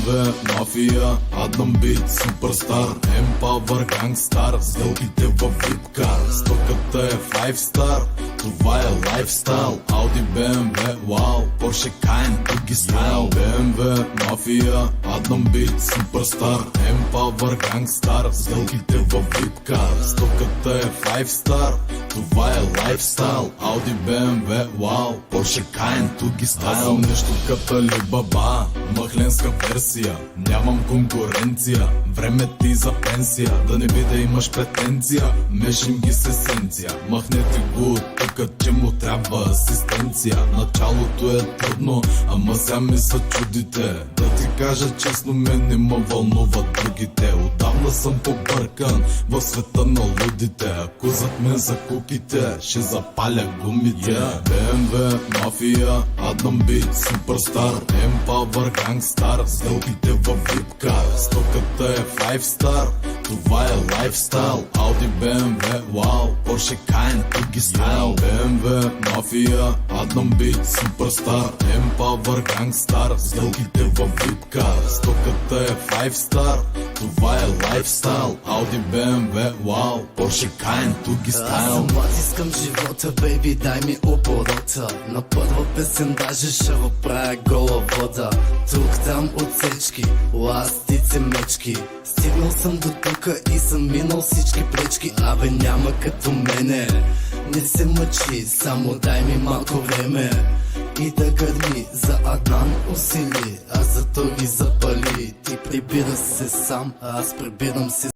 BMW, мафия, Адам Бит, суперстар, Empower, гангстар, сделките във випкар, стоката е 5 star, това е лайфстайл, Audi, BMW, вау, Porsche, Cayenne, други стайл. BMW, мафия, Адам Бит, суперстар, Empower, гангстар, сделките във випкар, стоката е 5 star, това е лайфстайл, Audi, BMW, вау, Porsche, Cayenne, други стайл. Аз съм нещо като Алибаба, махленска версия, нямам конкуренция, време ти за пенсия, да не би да имаш претенция, мешим ги с есенция, махнете го от тука, че му трябва асистенция. Началото е трудно, ама сега ми се чудите, да ти кажа честно, мен не ме вълнуват другите, отдавна съм побъркан в света на лудите, ако зад мен за куките, ще запаля гумите. BMW, мафия, Адам Бит, суперстар, Empower, гангстар, сделките във випкар, стоката е 5 star, това е лайфстайл, Audi, BMW, вау, Porsche, Cayenne, други стайл. BMW, мафия, Адам Бит, суперстар, Empower, гангстар, сделките във випкар, стоката е 5 star, това е лайфстайл, Audi, BMW, вау, Porsche, Cayenne, други стайл. Аз млад, искам живота, бейби, дай ми оборота. На първа песен даже ще въправя гола вода. Тук там отсечки, ластици, мечки. Стигнал съм до тука и съм минал всички пречки. Абе няма като мене, не се мъчи, само дай ми малко време. И да гърми за Адан усили, а за той ги запали. Ти прибира се сам, а аз прибирам се